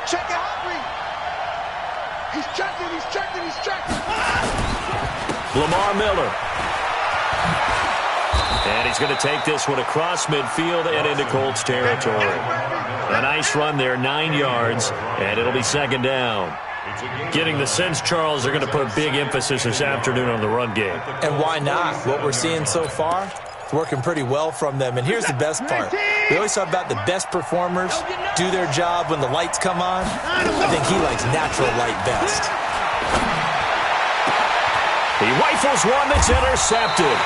Check it out, he's checking. Lamar Miller. And he's going to take this one across midfield and into Colts territory. A nice run there, 9 yards, and it'll be second down. Getting the sense, Charles, they're going to put big emphasis this afternoon on the run game. And why not? What we're seeing so far, it's working pretty well from them. And here's the best part. We always talk about the best performers do their job when the lights come on. I think he likes natural light best. He rifles one that's intercepted.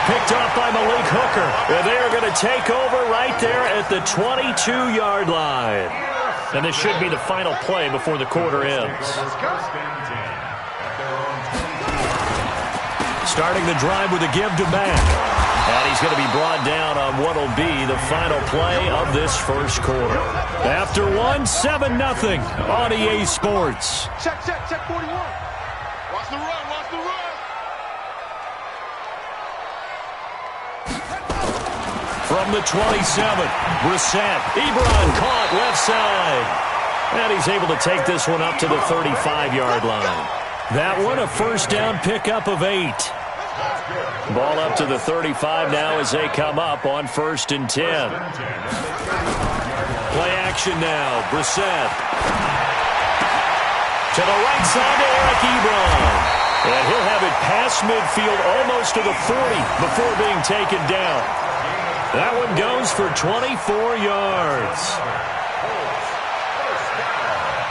Picked off by Malik Hooker. And they are going to take over right there at the 22-yard line. And this should be the final play before the quarter ends. Starting the drive with a give to Mack. And he's going to be brought down on what will be the final play of this first quarter. After 7-0 on EA Sports. Check 41. Watch the run. From the 27, Brissett. Ebron caught left side. And he's able to take this one up to the 35-yard line. That one a first down pickup of 8. Ball up to the 35 now as they come up on 1st and 10. Play action now. Brissett. To the right side to Eric Ebron. And he'll have it past midfield almost to the 40 before being taken down. That one goes for 24 yards.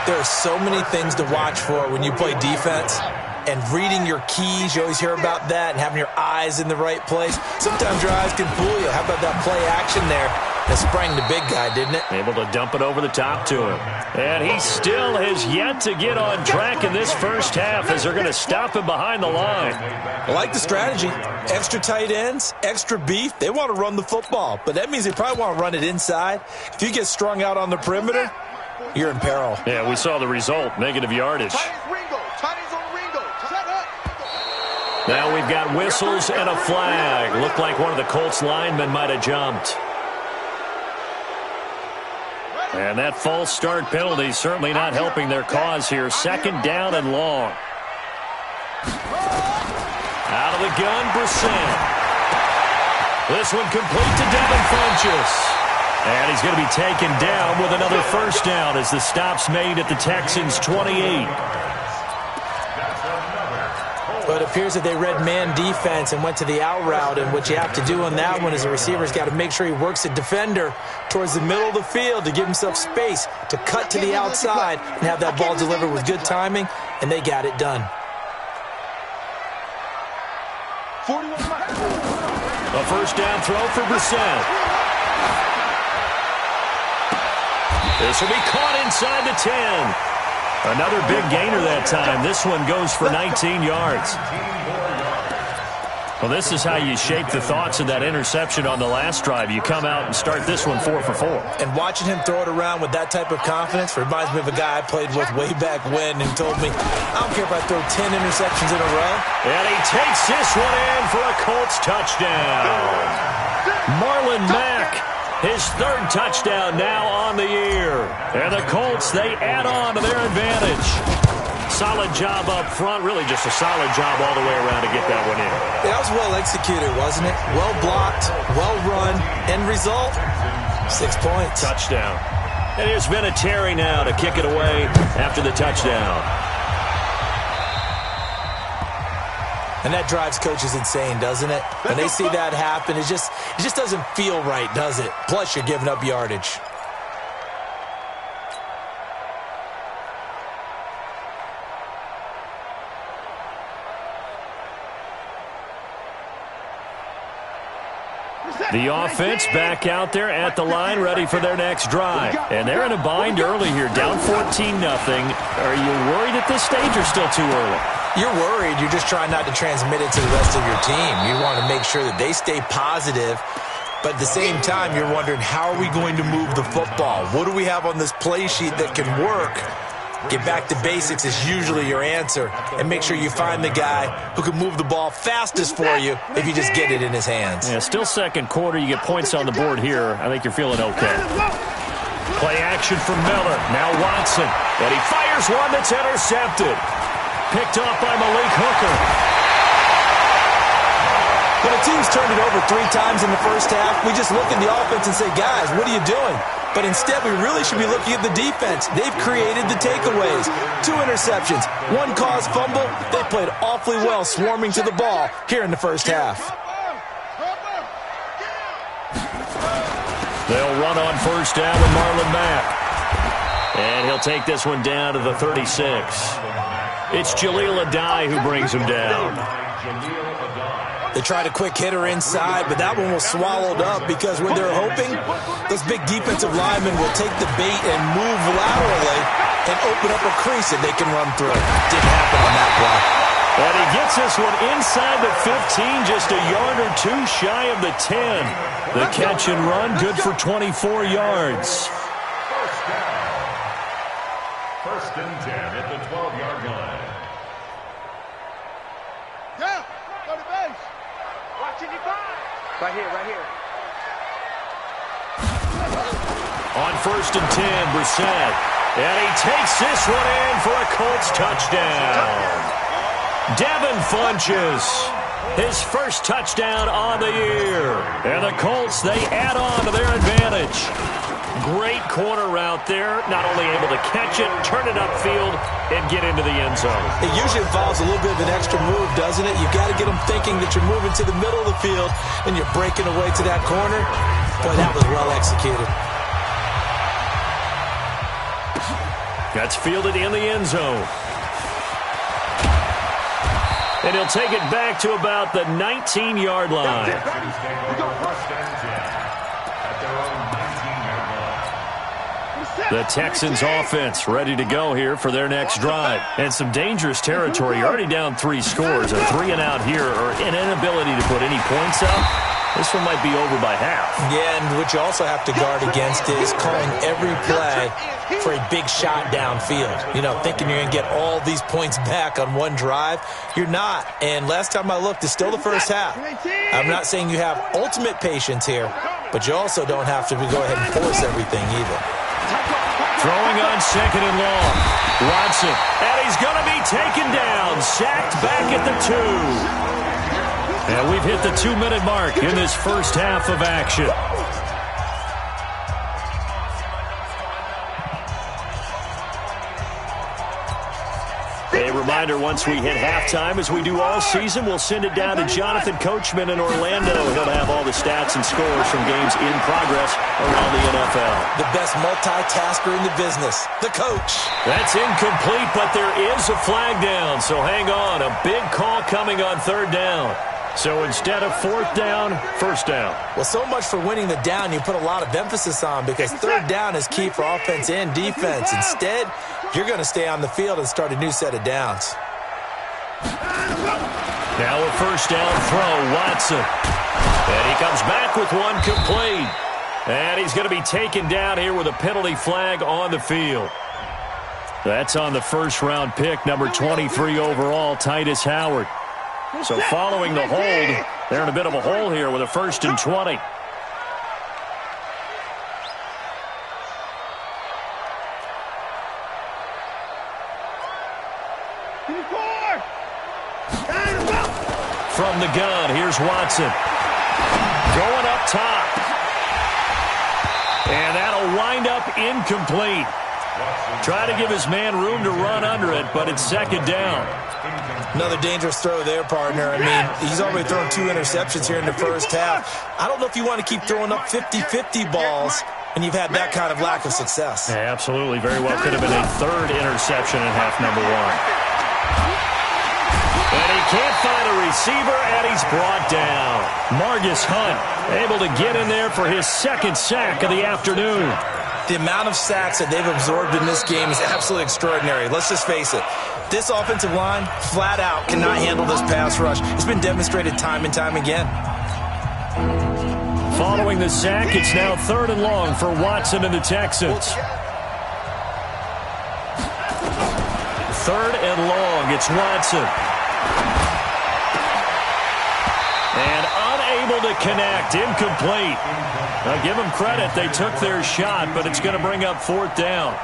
There are so many things to watch for when you play defense. And reading your keys, you always hear about that, and having your eyes in the right place. Sometimes your eyes can fool you. How about that play action there? That sprang the big guy, didn't it? Able to dump it over the top to him. And he still has yet to get on track in this first half as they're going to stop him behind the line. I like the strategy. Extra tight ends, extra beef. They want to run the football, but that means they probably want to run it inside. If you get strung out on the perimeter, you're in peril. Yeah, we saw the result, negative yardage. Now we've got whistles and a flag. Looked like one of the Colts linemen might have jumped. And that false start penalty certainly not helping their cause here. Second down and long. Out of the gun, Brissett. This one complete to Devin Funchess. And he's going to be taken down with another first down as the stop's made at the Texans' 28. But it appears that they read man defense and went to the out route. And what you have to do on that one is the receiver's got to make sure he works the defender towards the middle of the field to give himself space to cut to the outside and have that ball delivered with good timing. And they got it done. A first down throw for Brissett. This will be caught inside the 10. Another big gainer that time. This one goes for 19 yards. Well, this is how you shape the thoughts of that interception on the last drive. You come out and start this one 4 for 4. And watching him throw it around with that type of confidence reminds me of a guy I played with way back when and told me, I don't care if I throw 10 interceptions in a row. And he takes this one in for a Colts touchdown. Marlon Mack, his 3rd touchdown now on the year. And the Colts, they add on to their advantage. Solid job up front, really just a solid job all the way around to get that one in. That was well executed, wasn't it? Well blocked, well run, end result, 6 points. Touchdown. And here's Vinatieri now to kick it away after the touchdown. And that drives coaches insane, doesn't it? When they see that happen, it just doesn't feel right, does it? Plus, you're giving up yardage. The offense back out there at the line, ready for their next drive. And they're in a bind early here, down 14-0. Are you worried at this stage or still too early? You're worried. You're just trying not to transmit it to the rest of your team. You want to make sure that they stay positive. But at the same time, you're wondering, how are we going to move the football? What do we have on this play sheet that can work? Get back to basics is usually your answer. And make sure you find the guy who can move the ball fastest for you if you just get it in his hands. Yeah, still second quarter. You get points on the board here. I think you're feeling okay. Play action from Miller. Now Watson. And he fires one that's intercepted. Picked off by Malik Hooker. When a team's turned it over 3 times in the first half, we just look at the offense and say, guys, what are you doing? But instead, we really should be looking at the defense. They've created the takeaways. 2 interceptions, 1 caused fumble. They played awfully well swarming to the ball here in the first half. They'll run on first down with Marlon Mack. And he'll take this one down to the 36. It's Jaleel Adai who brings him down. They tried a quick hitter inside, but that one was swallowed up because when they're hoping, those big defensive linemen will take the bait and move laterally and open up a crease that they can run through. Didn't happen on that play. And he gets this one inside the 15, just a yard or 2 shy of the 10. The catch and run, good for 24 yards. First and 10 at the 12-yard line. Yeah, go to base. Watching you five. Right here. On first and 10, Brissett. And he takes this one in for a Colts touchdown. Devin Funches, his first touchdown on the year. And the Colts, they add on to their advantage. Great corner route there. Not only able to catch it, turn it upfield, and get into the end zone. It usually involves a little bit of an extra move, doesn't it? You've got to get them thinking that you're moving to the middle of the field and you're breaking away to that corner. Boy, that was well executed. That's fielded in the end zone. And he'll take it back to about the 19-yard line. The Texans offense ready to go here for their next drive. And some dangerous territory. You're already down 3 scores. A 3-and-out here or an inability to put any points up. This one might be over by half. Yeah, and what you also have to guard against is calling every play for a big shot downfield. You know, thinking you're going to get all these points back on one drive. You're not. And last time I looked, it's still the first half. I'm not saying you have ultimate patience here, but you also don't have to go ahead and force everything either. Throwing on second and long. Watson. And he's going to be taken down. Sacked back at the 2. And we've hit the 2-minute mark in this first half of action. A reminder, once we hit halftime, as we do all season, we'll send it down to Jonathan Coachman in Orlando. He'll have all the stats and scores from games in progress around the NFL. The best multitasker in the business, the coach. That's incomplete, but there is a flag down, so hang on. A big call coming on 3rd down. So instead of 4th down, 1st down. Well, so much for winning the down you put a lot of emphasis on because 3rd down is key for offense and defense. Instead, you're going to stay on the field and start a new set of downs. Now a 1st down throw, Watson. And he comes back with one complete. And he's going to be taken down here with a penalty flag on the field. That's on the 1st-round pick, number 23 overall, Titus Howard. So following the hold, they're in a bit of a hole here with a 1st and 20. From the gun, here's Watson. Going up top. And that'll wind up incomplete. Try to give his man room to run under it, but it's 2nd down. Another dangerous throw there, partner. I mean, he's already thrown 2 interceptions here in the first half. I don't know if you want to keep throwing up 50-50 balls, and you've had that kind of lack of success. Yeah, absolutely. Very well could have been a 3rd interception in half number 1. And he can't find a receiver, and he's brought down. Margus Hunt able to get in there for his 2nd sack of the afternoon. The amount of sacks that they've absorbed in this game is absolutely extraordinary. Let's just face it. This offensive line, flat out, cannot handle this pass rush. It's been demonstrated time and time again. Following the sack, it's now 3rd and long for Watson and the Texans. 3rd and long, it's Watson. And unable to connect. Incomplete. Now, give them credit. They took their shot, but it's going to bring up 4th down.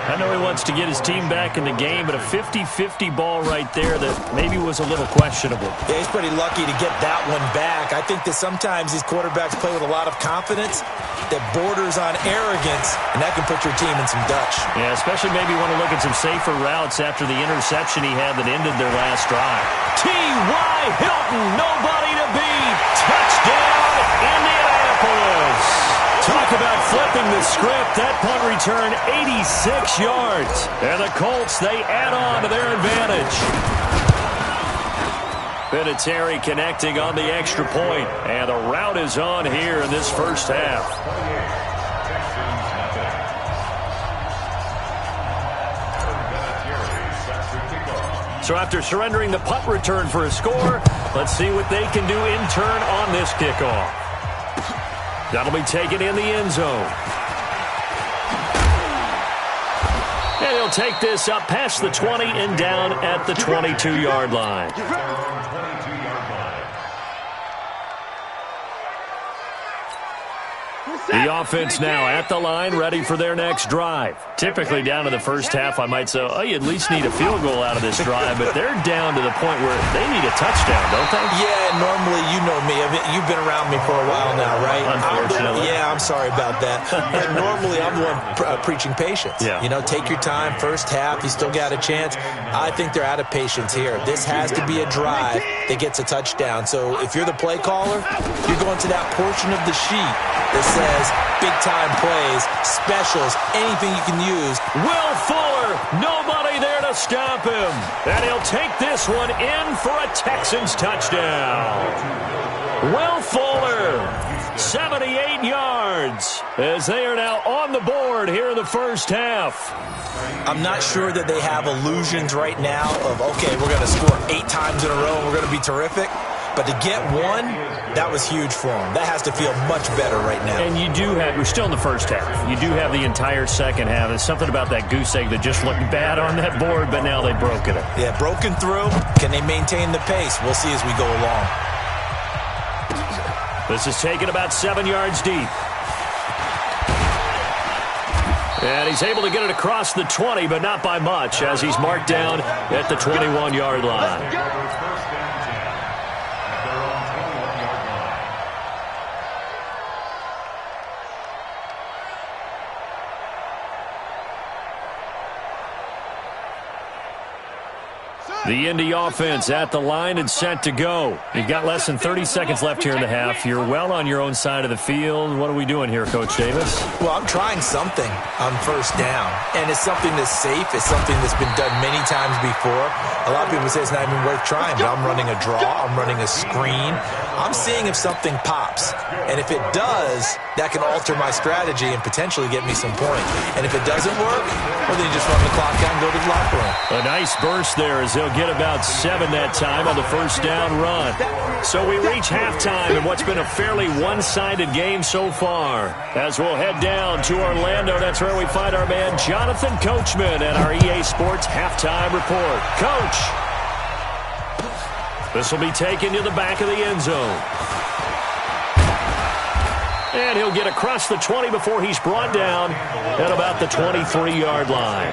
I know he wants to get his team back in the game, but a 50-50 ball right there that maybe was a little questionable. Yeah, he's pretty lucky to get that one back. I think that sometimes these quarterbacks play with a lot of confidence that borders on arrogance, and that can put your team in some Dutch. Yeah, especially maybe want to look at some safer routes after the interception he had that ended their last drive. T.Y. Hilton, nobody to beat. Touchdown, Indianapolis. Talk about flipping the script. That punt return, 86 yards. And the Colts, they add on to their advantage. Vinatieri connecting on the extra point. And the route is on here in this first half. So after surrendering the punt return for a score, let's see what they can do in turn on this kickoff. That'll be taken in the end zone. And he'll take this up past the 20 and down at the 22-yard line. The offense now at the line, ready for their next drive. Typically down to the first half, I might say, oh, you at least need a field goal out of this drive, but they're down to the point where they need a touchdown, don't they? Yeah, normally, you know me. You've been around me for a while now, right? Unfortunately. I'm sorry about that. But normally, I'm the one preaching patience. Yeah. You know, take your time, first half, you still got a chance. I think they're out of patience here. This has to be a drive that gets a touchdown. So if you're the play caller, you're going to that portion of the sheet that says big-time plays, specials, anything you can use. Will Fuller, nobody there to stop him. And he'll take this one in for a Texans touchdown. Will Fuller, 78 yards, as they are now on the board here in the first half. I'm not sure that they have illusions right now of, okay, we're going to score 8 times in a row and we're going to be terrific. But to get one, that was huge for them. That has to feel much better right now. And you do have, we're still in the first half. You do have the entire second half. There's something about that goose egg that just looked bad on that board, but now they've broken it. Yeah, broken through. Can they maintain the pace? We'll see as we go along. This is taken about 7 yards deep. And he's able to get it across the 20, but not by much, as he's marked down at the 21-yard line. The Indy offense at the line and set to go. You've got less than 30 seconds left here in the half. You're well on your own side of the field. What are we doing here, Coach Davis? Well, I'm trying something on first down, and it's something that's safe. It's something that's been done many times before. A lot of people say it's not even worth trying, but I'm running a draw. I'm running a screen. I'm seeing if something pops, and if it does, that can alter my strategy and potentially get me some points. And if it doesn't work, well, then you just run the clock out and go to the locker room. A nice burst there as they'll get about 7 that time on the first down run. So we reach halftime in what's been a fairly one-sided game so far. As we'll head down to Orlando, that's where we find our man Jonathan Coachman at our EA Sports Halftime Report. Coach, this will be taken to the back of the end zone. And he'll get across the 20 before he's brought down at about the 23-yard line.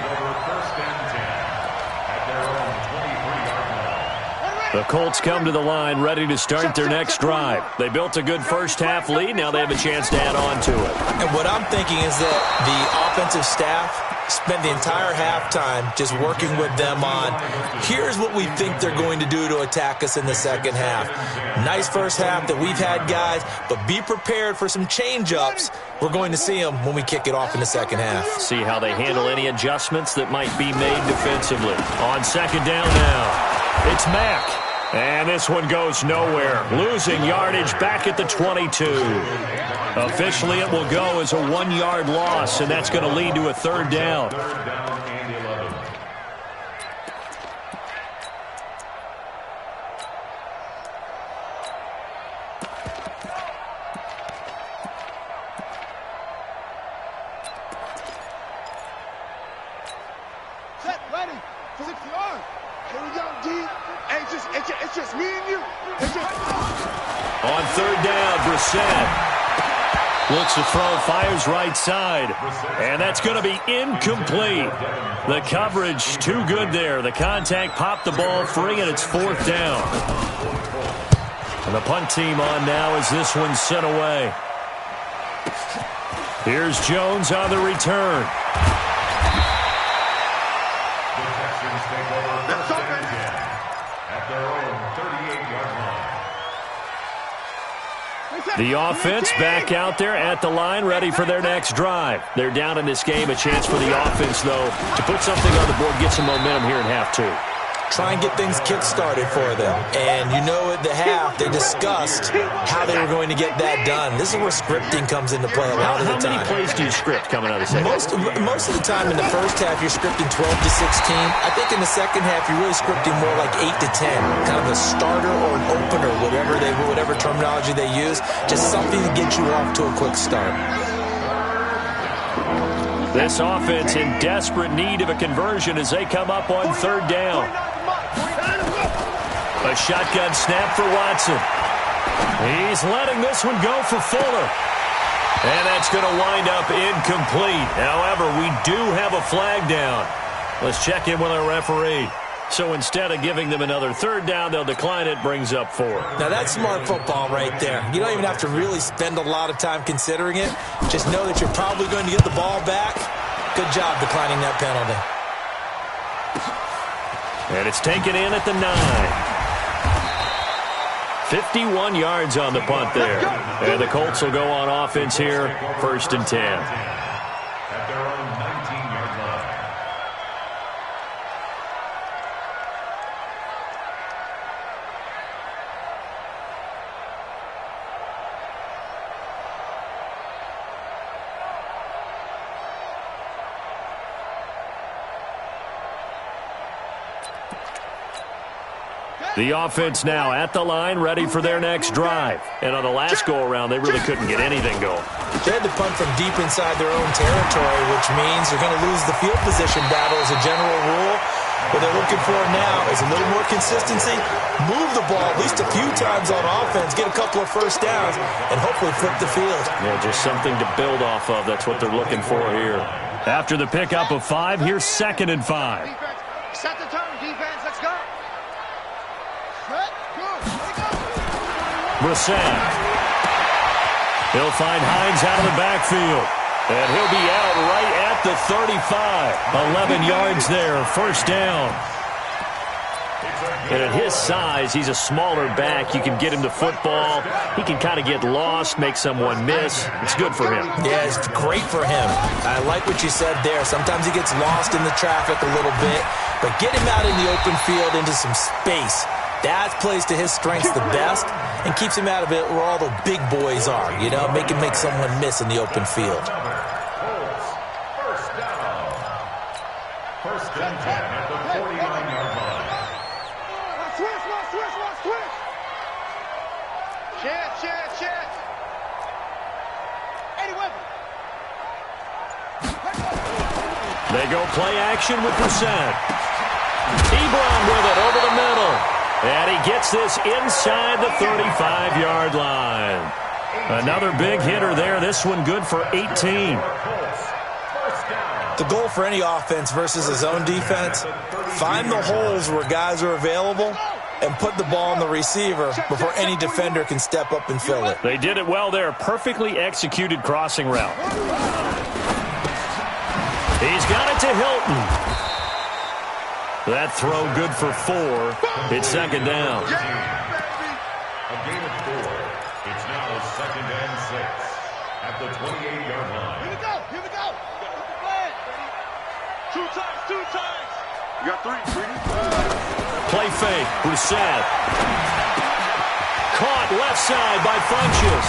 The Colts come to the line ready to start their next drive. They built a good first-half lead. Now they have a chance to add on to it. And what I'm thinking is that the offensive staff spent the entire halftime just working with them on, here's what we think they're going to do to attack us in the second half. Nice first half that we've had, guys, but be prepared for some change-ups. We're going to see them when we kick it off in the second half. See how they handle any adjustments that might be made defensively. On second down now, it's Mack. And this one goes nowhere. Losing yardage back at the 22. Officially, it will go as a 1-yard loss, and that's going to lead to a third down. Set, ready, 6 yards. Here we go, D. Hey, it's just me and you. On third down, Brissett looks to throw, fires right side, and that's going to be incomplete. The coverage too good there. The contact popped the ball free, and it's fourth down. And the punt team on now as this one's sent away. Here's Jones on the return. The Texans take over first and 10 at their own 38-yard line. The offense back out there at the line, ready for their next drive. They're down in this game. A chance for the offense, though, to put something on the board, get some momentum here in half two. Try and get things kick-started for them. And you know at the half, they discussed how they were going to get that done. This is where scripting comes into play a lot of the time. How many plays do you script coming out of the second? Most of the time in the first half, you're scripting 12 to 16. I think in the second half, you're really scripting more like 8 to 10. Kind of a starter or an opener, whatever terminology they use. Just something to get you off to a quick start. This offense in desperate need of a conversion as they come up on third down. A shotgun snap for Watson. He's letting this one go for Fuller. And that's going to wind up incomplete. However, we do have a flag down. Let's check in with our referee. So instead of giving them another third down, they'll decline it, brings up 4. Now that's smart football right there. You don't even have to really spend a lot of time considering it. Just know that you're probably going to get the ball back. Good job declining that penalty. And it's taken in at the 9. 51 yards on the punt there. And the Colts will go on offense here, first and 10. At their own 19-yard line. The offense now at the line, ready for their next drive. And on the last go-around, they really couldn't get anything going. They had to punt from deep inside their own territory, which means they're going to lose the field position battle as a general rule. What they're looking for now is a little more consistency, move the ball at least a few times on offense, get a couple of first downs, and hopefully flip the field. Yeah, just something to build off of. That's what they're looking for here. After the pickup of 5, here's second and 5. Set the turn, defense. Let's go. Brissett. He'll find Hines out of the backfield. And he'll be out right at the 35. 11 yards there, first down. And at his size, he's a smaller back. You can get him to football. He can kind of get lost, make someone miss. It's good for him. Yeah, it's great for him. I like what you said there. Sometimes he gets lost in the traffic a little bit. But get him out in the open field into some space. That plays to his strengths the best and keeps him out of it where all the big boys are, you know, make someone miss in the open field. First and 10 at the 49-yard line. Switch. Chance. Eddie Weber. They go play action with Brissett. Ebron with it over the middle. And he gets this inside the 35-yard line. Another big hitter there. This one good for 18. The goal for any offense versus his own defense, find the holes where guys are available and put the ball on the receiver before any defender can step up and fill it. They did it well there. Perfectly executed crossing route. He's got it to Hilton. That throw good for 4. It's second down. A gain of 4. It's now second and 6 at the 28-yard line. Here we go. Two times. You got 3. Play fake. Brissett. Caught left side by Funchess.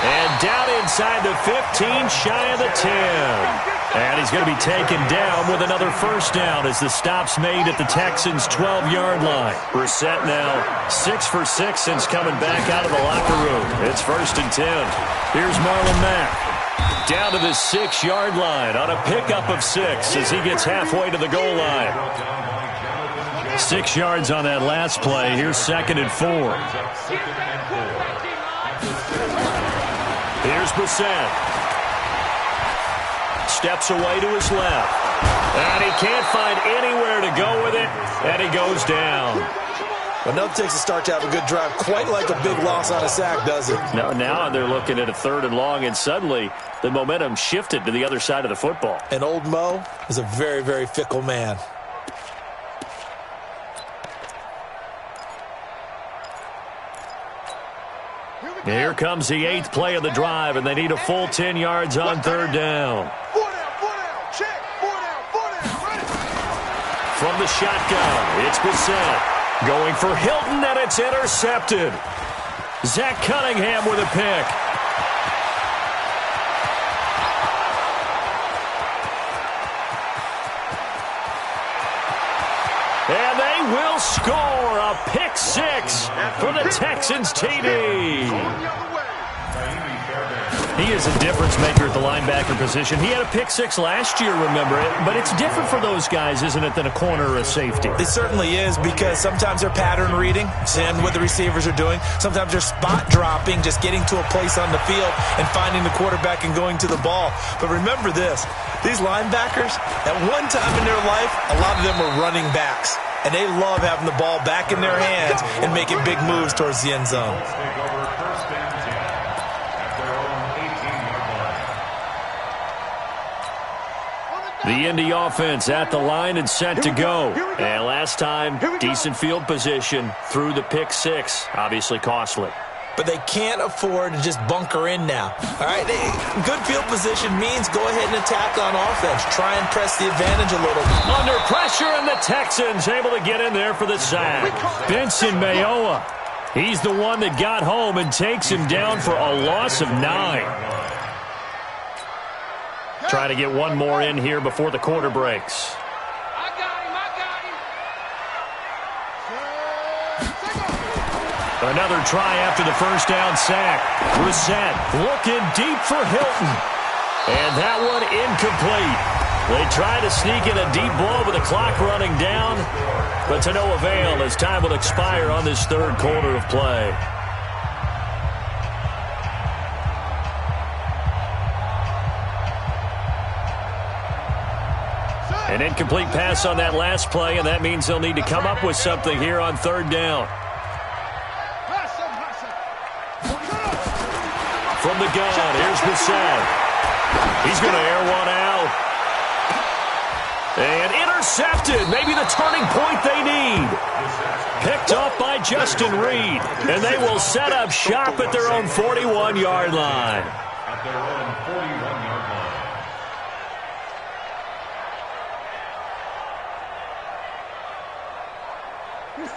And down inside the 15, shy of the 10. And he's going to be taken down with another first down as the stop's made at the Texans' 12-yard line. Brissett now 6 for 6 since coming back out of the locker room. It's first and 10. Here's Marlon Mack. Down to the 6-yard line on a pickup of 6 as he gets halfway to the goal line. 6 yards on that last play. Here's 2nd and 4. Here's Brissett. Steps away to his left. And he can't find anywhere to go with it. And he goes down. Enough takes a start to have a good drive. Quite like a big loss on a sack, does it? Now they're looking at a 3rd and long, and suddenly the momentum shifted to the other side of the football. And old Mo is a very, very fickle man. Here comes the 8th play of the drive, and they need a full 10 yards on 3rd down. 4 down, check, 4 down, ready. From the shotgun, it's Brissett. Going for Hilton, and it's intercepted. Zach Cunningham with a pick. And they will score a pick 6 for the Texans TD. He is a difference maker at the linebacker position. He had a pick 6 last year, remember it. But it's different for those guys, isn't it, than a corner or a safety? It certainly is, because sometimes they're pattern reading, seeing what the receivers are doing. Sometimes they're spot dropping, just getting to a place on the field and finding the quarterback and going to the ball. But remember this, these linebackers, at one time in their life, a lot of them were running backs. And they love having the ball back in their hands and making big moves towards the end zone. The Indy offense at the line and set to go. And last time, decent field position through the pick 6. Obviously costly. But they can't afford to just bunker in now. All right, good field position means go ahead and attack on offense. Try and press the advantage a little. Under pressure, and the Texans able to get in there for the sack. Benson Mayowa. He's the one that got home and takes him down for a loss of 9. Try to get one more in here before the quarter breaks. I got him. Another try after the first down sack. Brissett looking deep for Hilton. And that one incomplete. They try to sneak in a deep ball with the clock running down, but to no avail as time will expire on this 3rd quarter of play. An incomplete pass on that last play, and that means they'll need to come up with something here on 3rd down. From the gun, here's Brissett. He's going to air one out. And intercepted. Maybe the turning point they need. Picked off by Justin Reed. And they will set up shop at their own 41-yard line. At their own 41-yard line.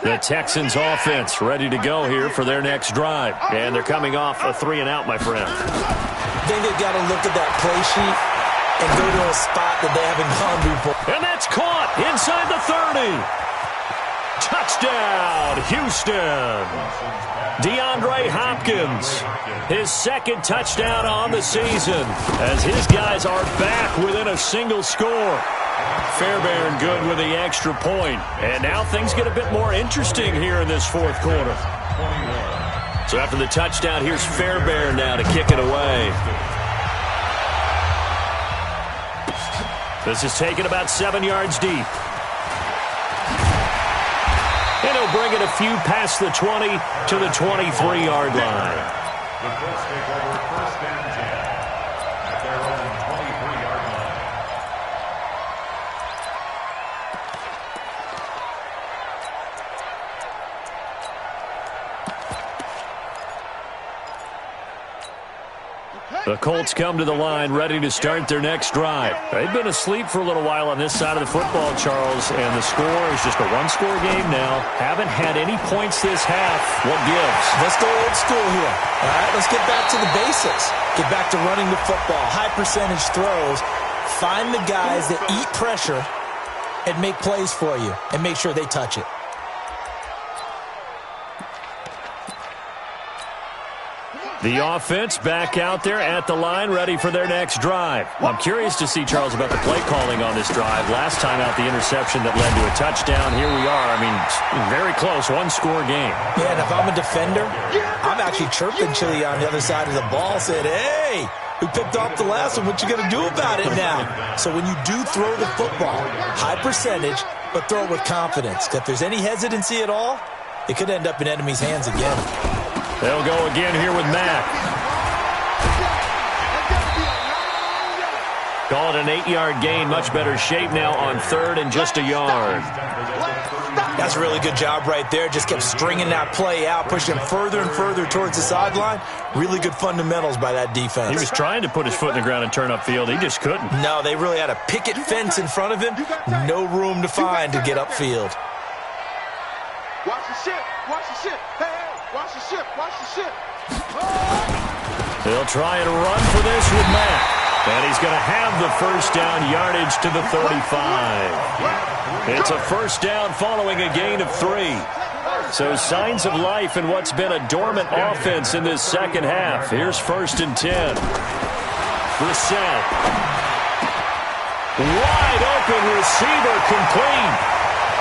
The Texans offense ready to go here for their next drive. And thee coming off a 3-and-out, my friend. I think they've got to look at that play sheet and go to a spot that they haven't gone before. And that's caught inside the 30. Touchdown, Houston. DeAndre Hopkins, his 2nd touchdown on the season as his guys are back within a single score. Fairbairn good with the extra point. And now things get a bit more interesting here in this 4th quarter. So after the touchdown, here's Fairbairn now to kick it away. This is taken about 7 yards deep. And he'll bring it a few past the 20 to the 23-yard line. The Colts take over 1st and 10 at their own 23-yard line. The Colts come to the line ready to start their next drive. They've been asleep for a little while on this side of the football, Charles, and the score is just a one-score game now. Haven't had any points this half. What gives? Let's go old school here. All right, let's get back to the basics. Get back to running the football, high percentage throws. Find the guys that eat pressure and make plays for you and make sure they touch it. The offense back out there at the line, ready for their next drive. I'm curious to see, Charles, about the play calling on this drive. Last time out, the interception that led to a touchdown. Here we are. I mean, very close, one-score game. Yeah, and if I'm a defender, I'm actually chirping Chili on the other side of the ball, saying, hey, we picked off the last one. What you going to do about it now? So when you do throw the football, high percentage, but throw it with confidence. If there's any hesitancy at all, it could end up in enemy's hands again. They'll go again here with Mack. Call it an 8-yard gain. Much better shape now on third and just a yard. That's a really good job right there. Just kept stringing that play out, pushing him further and further towards the sideline. Really good fundamentals by that defense. He was trying to put his foot in the ground and turn upfield. He just couldn't. No, they really had a picket fence in front of him. No room to find to get upfield. Watch the ship. Watch the ship. Hey, watch the ship. Watch the ship. They'll try and run for this with Mack. And he's going to have the first down yardage to the 35. It's a first down following a gain of 3. So signs of life in what's been a dormant offense in this second half. Here's 1st and 10. Brissett. Wide open receiver complete.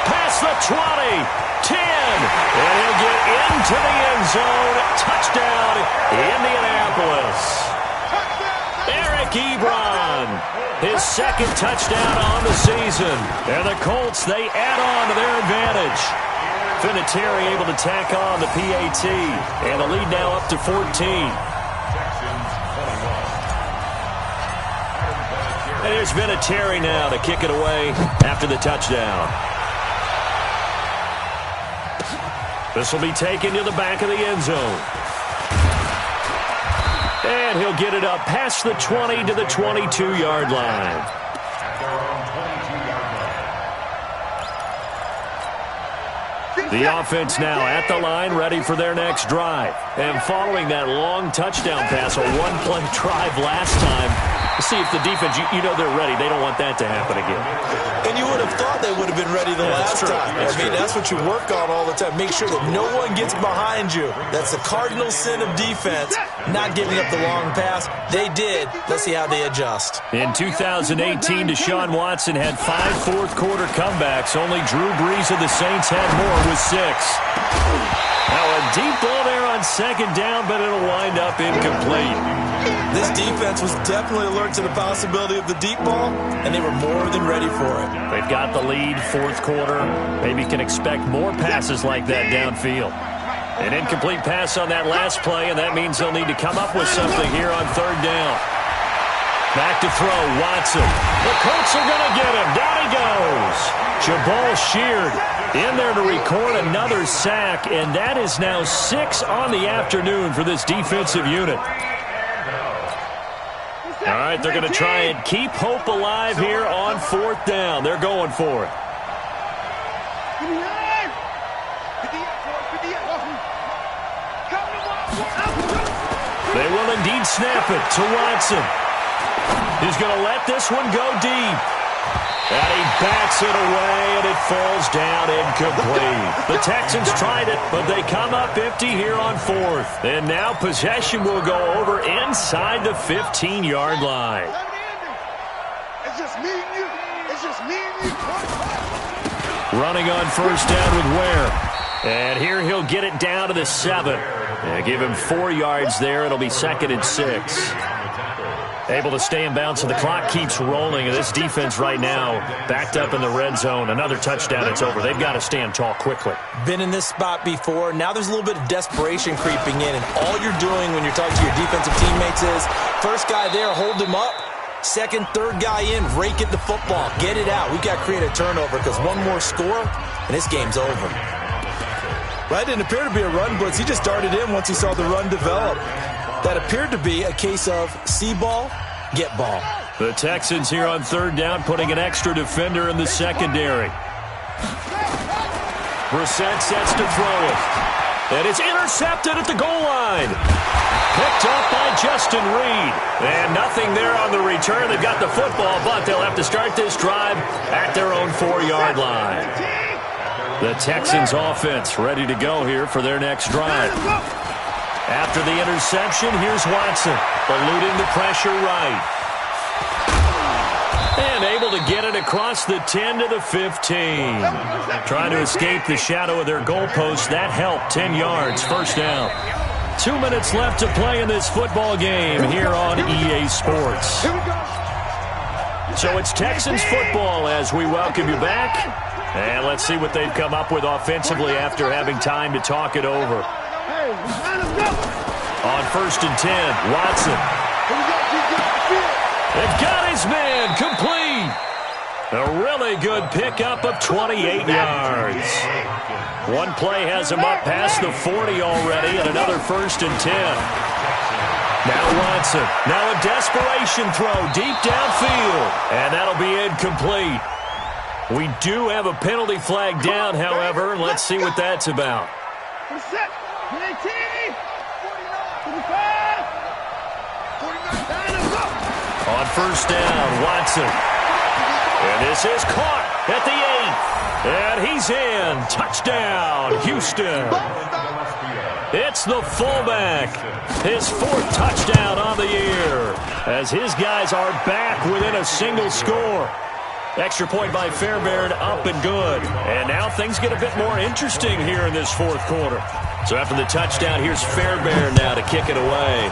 Past the 20. 10. And he'll get into the end zone. Touchdown, Indianapolis. Eric Ebron, his second touchdown on the season. And the Colts, they add on to their advantage. Vinatieri able to tack on the PAT. And the lead now up to 14. And here's Vinatieri now to kick it away after the touchdown. This will be taken to the back of the end zone. And he'll get it up past the 20 to the 22-yard line. The offense now at the line, ready for their next drive. And following that long touchdown pass, a one-play drive last time, see if the defense, you know they're ready. They don't want that to happen again. And you would have thought they would have been ready the last time. That's what you work on all the time. Make sure that no one gets behind you. That's the cardinal sin of defense, not giving up the long pass. They did. Let's see how they adjust. In 2018, Deshaun Watson had 5 fourth-quarter comebacks. Only Drew Brees of the Saints had more with 6. Now a deep ball there on second down, but it'll wind up incomplete. This defense was definitely alert to the possibility of the deep ball, and they were more than ready for it. They've got the lead, 4th quarter. Maybe can expect more passes like that downfield. An incomplete pass on that last play, and that means they'll need to come up with something here on 3rd down. Back to throw, Watson. The Colts are going to get him. Down he goes. Jabal Sheard in there to record another sack, and that is now 6 on the afternoon for this defensive unit. All right, they're going to try and keep hope alive here on 4th down. They're going for it. They will indeed snap it to Watson. He's going to let this one go deep. And he bats it away, and it falls down incomplete. The Texans tried it, but they come up empty here on 4th. And now possession will go over inside the 15-yard line. It's just me and you. It's just me and you. Running on 1st down with Ware. And here he'll get it down to the 7. And give him 4 yards there. It'll be 2nd and 6. Able to stay in bounds, so the clock keeps rolling. And this defense right now backed up in the red zone. Another touchdown, it's over. They've got to stand tall quickly. Been in this spot before. Now there's a little bit of desperation creeping in. And all you're doing when you're talking to your defensive teammates is, first guy there, hold him up. Second, third guy in, rake at the football. Get it out. We've got to create a turnover because one more score, and this game's over. Well, it didn't appear to be a run blitz. He just darted in once he saw the run develop. That appeared to be a case of see ball, get ball. The Texans here on 3rd down putting an extra defender in the secondary. Brissett sets to throw it. And it's intercepted at the goal line. Picked up by Justin Reed. And nothing there on the return. They've got the football, but they'll have to start this drive at their own 4-yard line. The Texans offense ready to go here for their next drive. After the interception, here's Watson, eluding the pressure right. And able to get it across the 10 to the 15. Trying to escape the shadow of their goalpost. That helped. 10 yards, first down. 2 minutes left to play in this football game here on EA Sports. So it's Texans football as we welcome you back. And let's see what they've come up with offensively after having time to talk it over. On 1st and 10, Watson. They've got his man complete. A really good pickup of 28 yards. One play has him up past the 40 already, and another 1st and 10. Now Watson. Now a desperation throw deep downfield, and that'll be incomplete. We do have a penalty flag down, however. Let's see what that's about. On 1st down, Watson. And this is caught at the 8. And he's in. Touchdown, Houston. It's the fullback. His 4th touchdown on the year. As his guys are back within a single score. Extra point by Fairbairn, up and good. And now things get a bit more interesting here in this 4th quarter. So after the touchdown, here's Fairbairn now to kick it away.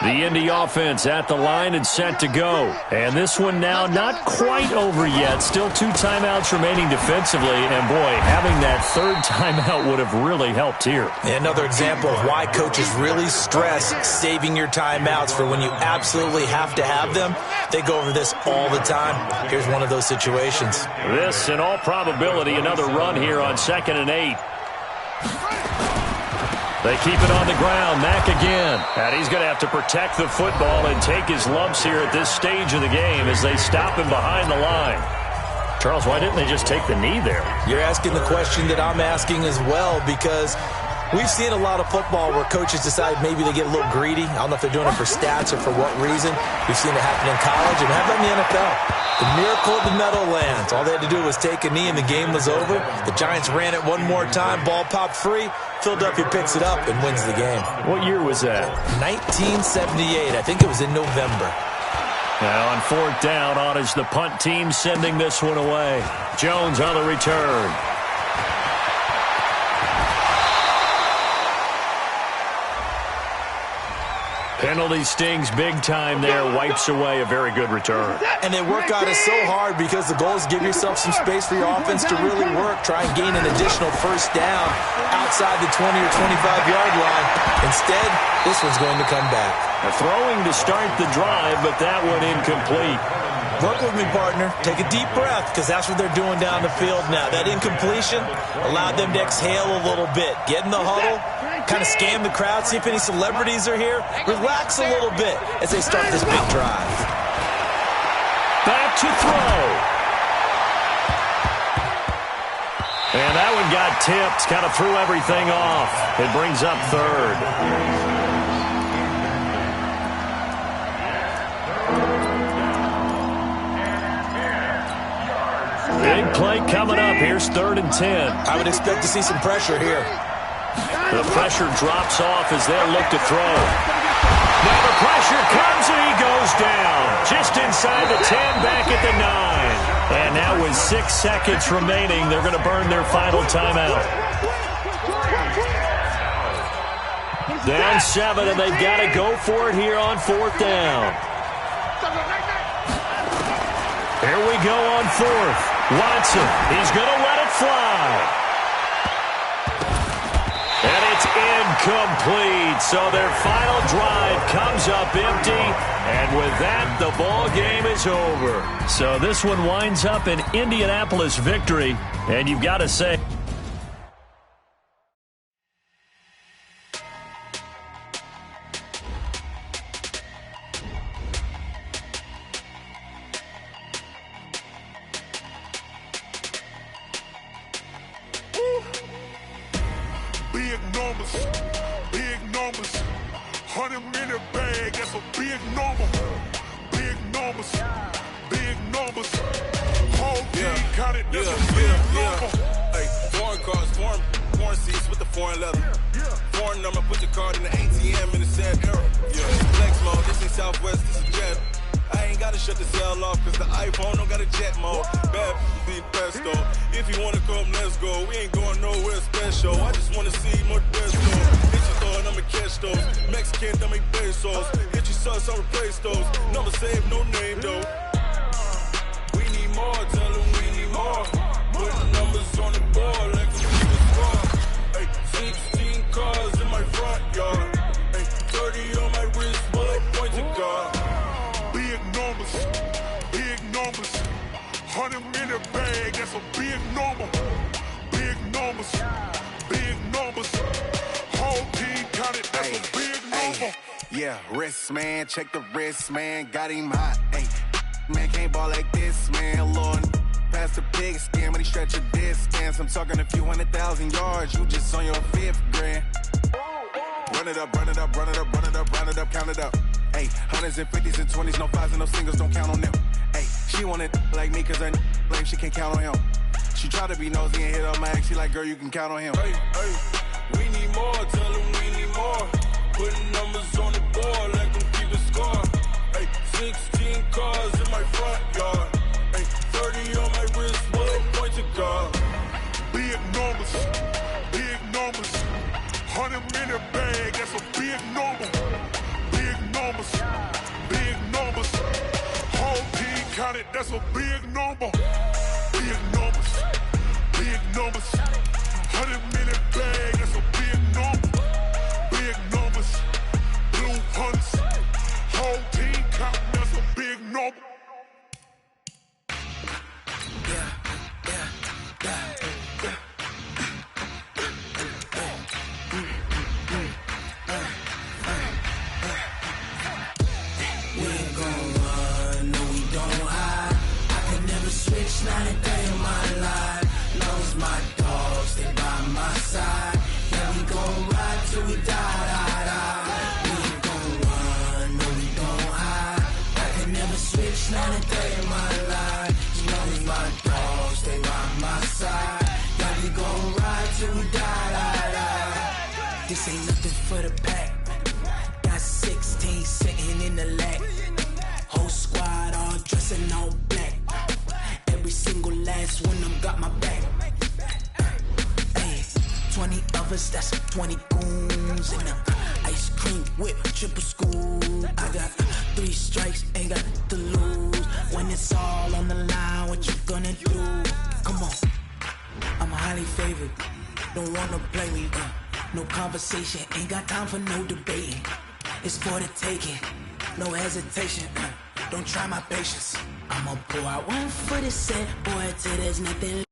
The Indy offense at the line and set to go. And this one now not quite over yet. Still 2 timeouts remaining defensively. And, boy, having that 3rd timeout would have really helped here. Another example of why coaches really stress saving your timeouts for when you absolutely have to have them. They go over this all the time. Here's one of those situations. This, in all probability, another run here on 2nd and 8. They keep it on the ground. Mack again. And he's going to have to protect the football and take his lumps here at this stage of the game as they stop him behind the line. Charles, why didn't they just take the knee there? You're asking the question that I'm asking as well, because we've seen a lot of football where coaches decide maybe they get a little greedy. I don't know if they're doing it for stats or for what reason. We've seen it happen in college, and how about in the NFL? The miracle of the Meadowlands. All they had to do was take a knee, and the game was over. The Giants ran it one more time. Ball popped free. Philadelphia picks it up and wins the game. What year was that? 1978. I think it was in November. Now on 4th down, on is the punt team sending this one away. Jones on the return. Penalty stings big time there, wipes away a very good return. And they work on it so hard because the goal is give yourself some space for your offense to really work. Try and gain an additional 1st down outside the 20 or 25-yard line. Instead, this one's going to come back. A throwing to start the drive, but that one incomplete. Work with me, partner. Take a deep breath, because that's what they're doing down the field now. That incompletion allowed them to exhale a little bit. Get in the huddle, kind of scan the crowd, see if any celebrities are here. Relax a little bit as they start this big drive. Back to throw. And that one got tipped, kind of threw everything off. It brings up 3rd. Big play coming up. Here's 3rd and 10. I would expect to see some pressure here. The pressure drops off as they look to throw. Now the pressure comes and he goes down. Just inside the 10, back at the 9. And now with 6 seconds remaining, they're going to burn their final timeout. Down 7, and they've got to go for it here on 4th down. Here we go on 4th. Watson, he's going to let it fly. And it's incomplete. So their final drive comes up empty. And with that, the ball game is over. So this one winds up an Indianapolis victory. And you've got to say... Big numbers, 100-minute bag, that's a big number. numbers, big numbers. Whole team counted, that's a big number. Hey, foreign cars, foreign seats with the foreign leather. Foreign number, put your card in the ATM in the sad era. Flex mode, this ain't Southwest, this is Jet. I ain't gotta shut the cell off, cause the iPhone don't got a jet mode. Bad be pesto. If you wanna come, let's go. We ain't going nowhere special. I just wanna see more Desto. Hit your thought, I'ma catch those. Mexican, don't make pesos. Hit your sus, I'll replace those. Number save, no name though. We need more, tell them we need more. Put the numbers on the board like we keep a score. Hey, 16 cars in my front yard. Hey, 30 on my wrist, bullet point to God. Big numbers, big numbers. 100 minute bag, that's a big number. Big numbers, big numbers. Whole team counted, that's a big number. Yeah, wrist man, check the wrist man, got him hot. Ay, man can't ball like this, man. Lord, past the pig skin, but he stretch a distance. I'm talking a few 100,000 yards, you just on your 5th grand. Run it up, run it up, run it up, run it up, run it up, count it up. Ay, hundreds and 50s and 20s, no 5s and no singles, don't count on them. Ay, she want it like me, cause her blame, she can't count on him. She try to be nosy and hit on my ex, she like, girl, you can count on him. Hey, hey, we need more, tell them we need more. Putting numbers on the board like I'm keeping score. Hey, 16 cars in my front yard. Hey, 30 on my wrist, bullet point to God. Big numbers, big numbers. 100 minute bag, that's a big number. Big numbers, big numbers. Whole team counted, that's a big number. Big numbers, big numbers. 100 minute bag, that's a big number. Big numbers, blue hunts. Whole team counting, that's a big number. Not a day in my life. Knows my dogs, stay by my side. Yeah, we gon' ride till we die. We ain't gon' run, no, we don't hide. I can never switch, not a day in my life. Knows my dogs, stay by my side. Yeah, we gon' ride till we die. This ain't nothing for the pack. Got 16 sitting in the lap. Whole squad all dressing all black. Every single last one of them got my back. Hey, 20 of us, that's 20 goons. And ice cream whip, triple school. I got 3 strikes, ain't got to lose. When it's all on the line, what you gonna do? Come on, I'm highly favored. Don't wanna play me, no conversation. Ain't got time for no debating. It's for the taking, no hesitation. Don't try my patience. I'ma pour out one for the set, boy, till there's nothing.